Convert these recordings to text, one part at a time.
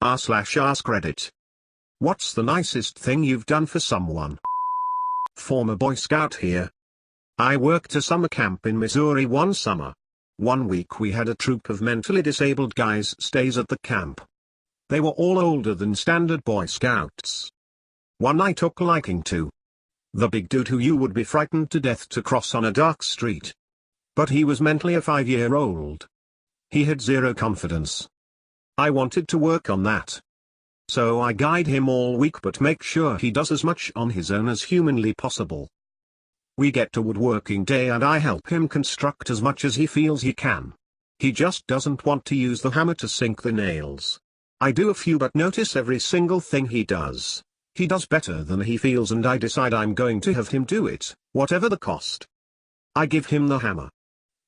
r/AskReddit. What's the nicest thing you've done for someone? Former Boy Scout here. I worked a summer camp in Missouri one summer. One week we had a troop of mentally disabled guys stays at the camp. They were all older than standard Boy Scouts. One I took liking to. The big dude who you would be frightened to death to cross on a dark street. But he was mentally a 5-year-old. He had zero confidence. I wanted to work on that. So I guide him all week but make sure he does as much on his own as humanly possible. We get to woodworking day and I help him construct as much as he feels he can. He just doesn't want to use the hammer to sink the nails. I do a few but notice every single thing he does. He does better than he feels and I decide I'm going to have him do it, whatever the cost. I give him the hammer.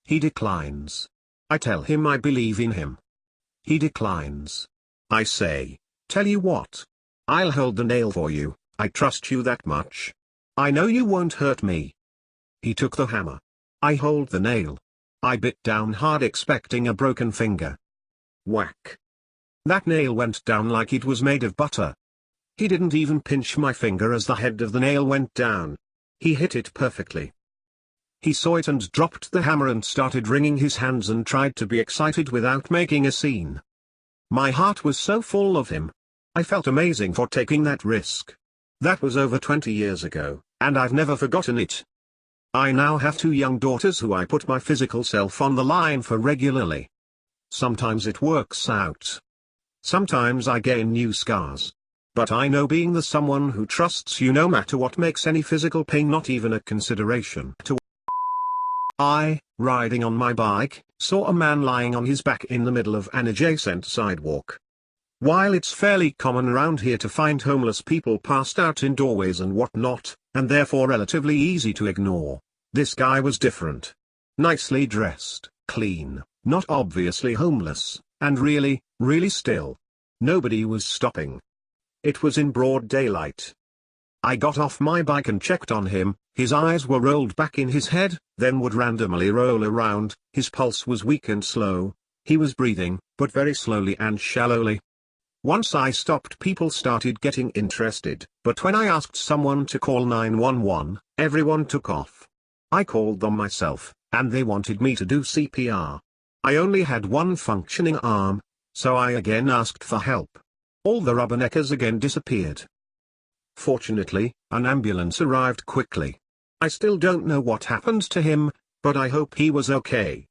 He declines. I tell him I believe in him. He declines. I say, tell you what. I'll hold the nail for you, I trust you that much. I know you won't hurt me. He took the hammer. I hold the nail. I bit down hard expecting a broken finger. Whack. That nail went down like it was made of butter. He didn't even pinch my finger as the head of the nail went down. He hit it perfectly. He saw it and dropped the hammer and started wringing his hands and tried to be excited without making a scene. My heart was so full of him. I felt amazing for taking that risk. That was over 20 years ago, and I've never forgotten it. I now have 2 young daughters who I put my physical self on the line for regularly. Sometimes it works out. Sometimes I gain new scars. But I know being the someone who trusts you no matter what makes any physical pain not even a consideration to. I, riding on my bike, saw a man lying on his back in the middle of an adjacent sidewalk. While it's fairly common around here to find homeless people passed out in doorways and whatnot, and therefore relatively easy to ignore, this guy was different. Nicely dressed, clean, not obviously homeless, and really still. Nobody was stopping. It was in broad daylight. I got off my bike and checked on him. His eyes were rolled back in his head, then would randomly roll around, his pulse was weak and slow, he was breathing, but very slowly and shallowly. Once I stopped, people started getting interested, but when I asked someone to call 911, everyone took off. I called them myself, and they wanted me to do CPR. I only had one functioning arm, so I again asked for help. All the rubberneckers again disappeared. Fortunately, an ambulance arrived quickly. I still don't know what happened to him, but I hope he was okay.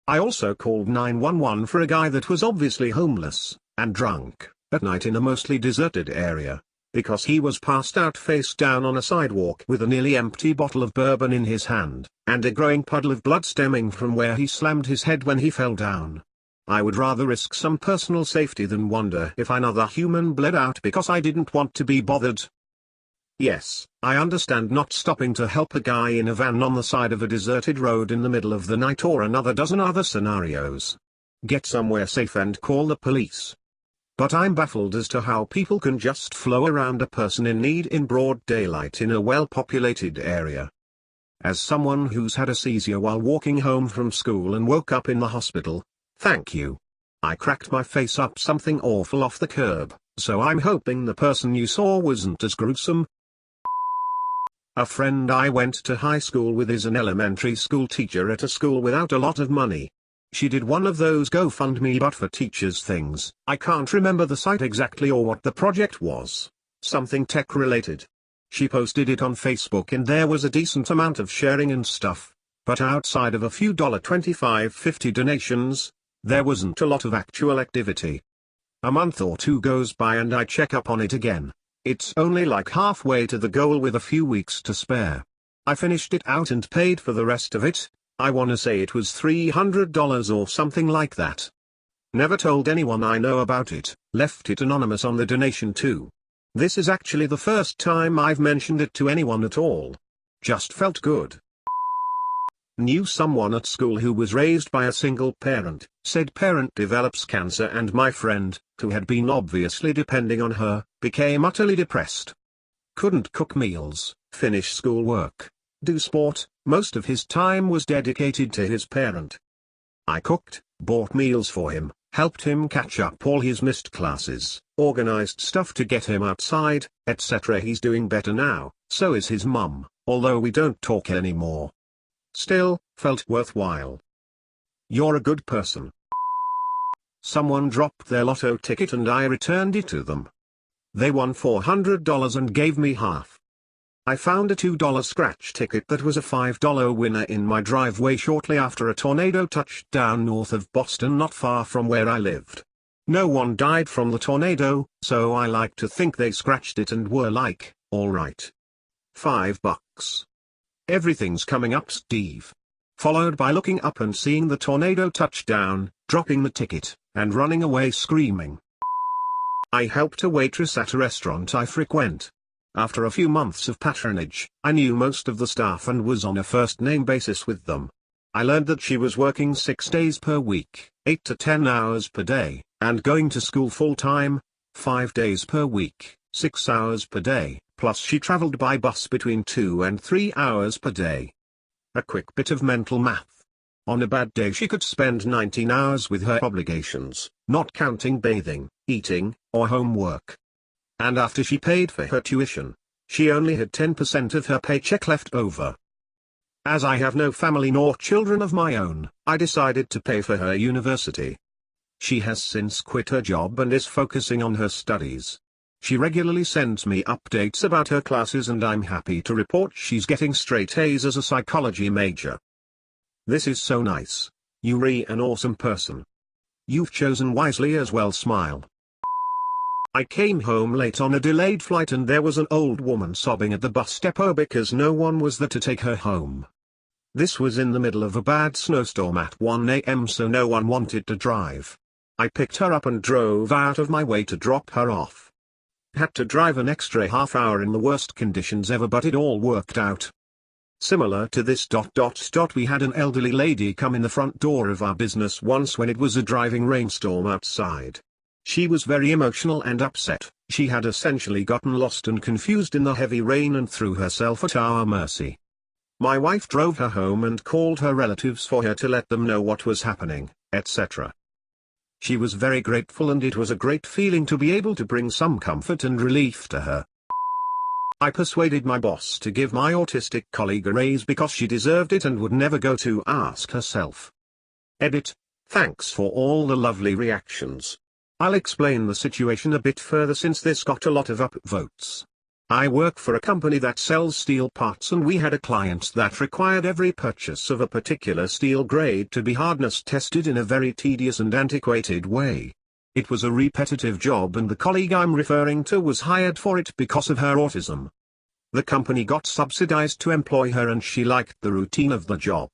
I also called 911 for a guy that was obviously homeless, and drunk, at night in a mostly deserted area, because he was passed out face down on a sidewalk with a nearly empty bottle of bourbon in his hand, and a growing puddle of blood stemming from where he slammed his head when he fell down. I would rather risk some personal safety than wonder if another human bled out because I didn't want to be bothered. Yes, I understand not stopping to help a guy in a van on the side of a deserted road in the middle of the night or another dozen other scenarios. Get somewhere safe and call the police. But I'm baffled as to how people can just flow around a person in need in broad daylight in a well-populated area. As someone who's had a seizure while walking home from school and woke up in the hospital, thank you. I cracked my face up something awful off the curb, so I'm hoping the person you saw wasn't as gruesome. A friend I went to high school with is an elementary school teacher at a school without a lot of money. She did one of those GoFundMe but for teachers things. I can't remember the site exactly or what the project was. Something tech related. She posted it on Facebook and there was a decent amount of sharing and stuff, but outside of a few $25-50 donations, there wasn't a lot of actual activity. A month or 2 goes by and I check up on it again. It's only like halfway to the goal with a few weeks to spare. I finished it out and paid for the rest of it. I wanna say it was $300 or something like that. Never told anyone I know about it, left it anonymous on the donation too. This is actually the first time I've mentioned it to anyone at all. Just felt good. Knew someone at school who was raised by a single parent, said parent develops cancer and my friend, who had been obviously depending on her, became utterly depressed. Couldn't cook meals, finish schoolwork, do sport, most of his time was dedicated to his parent. I cooked, bought meals for him, helped him catch up all his missed classes, organized stuff to get him outside, etc. He's doing better now, so is his mum, although we don't talk anymore. Still, felt worthwhile. You're a good person. Someone dropped their lotto ticket and I returned it to them. They won $400 and gave me half. I found a $2 scratch ticket that was a $5 winner in my driveway shortly after a tornado touched down north of Boston, not far from where I lived. No one died from the tornado, so I like to think they scratched it and were like, alright. $5. Everything's coming up, Steve. Followed by looking up and seeing the tornado touch down, dropping the ticket, and running away screaming. I helped a waitress at a restaurant I frequent. After a few months of patronage, I knew most of the staff and was on a first-name basis with them. I learned that she was working 6 days per week, 8 to 10 hours per day, and going to school full-time, 5 days per week, 6 hours per day, plus she traveled by bus between 2 and 3 hours per day. A quick bit of mental math. On a bad day she could spend 19 hours with her obligations, not counting bathing, eating, or homework. And after she paid for her tuition, she only had 10% of her paycheck left over. As I have no family nor children of my own, I decided to pay for her university. She has since quit her job and is focusing on her studies. She regularly sends me updates about her classes and I'm happy to report she's getting straight A's as a psychology major. This is so nice. You're an awesome person. You've chosen wisely as well. Smile. I came home late on a delayed flight and there was an old woman sobbing at the bus depot because no one was there to take her home. This was in the middle of a bad snowstorm at 1 a.m. so no one wanted to drive. I picked her up and drove out of my way to drop her off. Had to drive an extra half hour in the worst conditions ever, but it all worked out. Similar to this. We had an elderly lady come in the front door of our business once when it was a driving rainstorm outside. She was very emotional and upset. She had essentially gotten lost and confused in the heavy rain and threw herself at our mercy. My wife drove her home and called her relatives for her to let them know what was happening, etc. She was very grateful and it was a great feeling to be able to bring some comfort and relief to her. I persuaded my boss to give my autistic colleague a raise because she deserved it and would never go to ask herself. Edit. Thanks for all the lovely reactions. I'll explain the situation a bit further since this got a lot of upvotes. I work for a company that sells steel parts and we had a client that required every purchase of a particular steel grade to be hardness tested in a very tedious and antiquated way. It was a repetitive job and the colleague I'm referring to was hired for it because of her autism. The company got subsidized to employ her and she liked the routine of the job.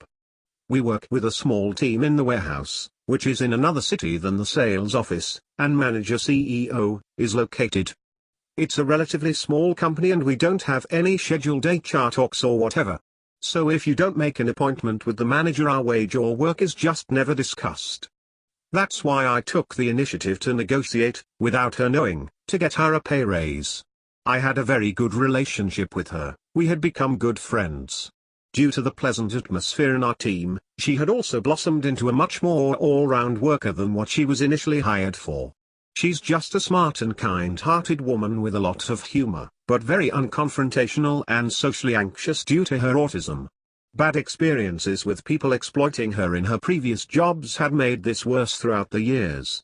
We work with a small team in the warehouse, which is in another city than the sales office, and manager CEO, is located. It's a relatively small company and we don't have any scheduled HR talks or whatever. So if you don't make an appointment with the manager, our wage or work is just never discussed. That's why I took the initiative to negotiate, without her knowing, to get her a pay raise. I had a very good relationship with her, we had become good friends. Due to the pleasant atmosphere in our team, she had also blossomed into a much more all-round worker than what she was initially hired for. She's just a smart and kind-hearted woman with a lot of humor, but very unconfrontational and socially anxious due to her autism. Bad experiences with people exploiting her in her previous jobs had made this worse throughout the years.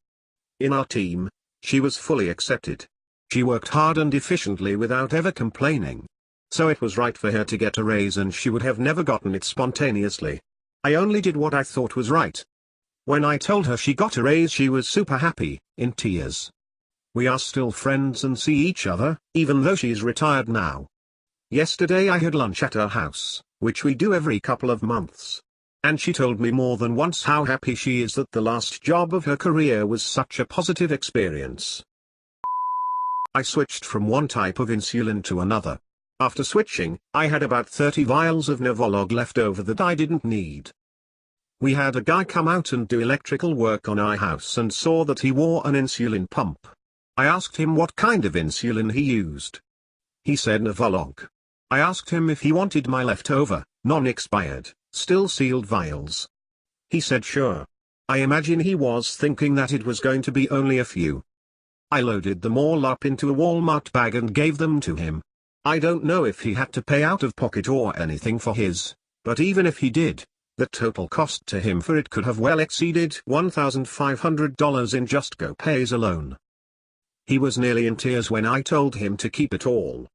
In our team, she was fully accepted. She worked hard and efficiently without ever complaining. So it was right for her to get a raise and she would have never gotten it spontaneously. I only did what I thought was right. When I told her she got a raise, she was super happy, in tears. We are still friends and see each other, even though she's retired now. Yesterday I had lunch at her house, which we do every couple of months. And she told me more than once how happy she is that the last job of her career was such a positive experience. I switched from one type of insulin to another. After switching, I had about 30 vials of Novolog left over that I didn't need. We had a guy come out and do electrical work on our house and saw that he wore an insulin pump. I asked him what kind of insulin he used. He said Novolog. I asked him if he wanted my leftover, non-expired, still sealed vials. He said sure. I imagine he was thinking that it was going to be only a few. I loaded them all up into a Walmart bag and gave them to him. I don't know if he had to pay out of pocket or anything for his, but even if he did, the total cost to him for it could have well exceeded $1,500 in just GoPays alone. He was nearly in tears when I told him to keep it all.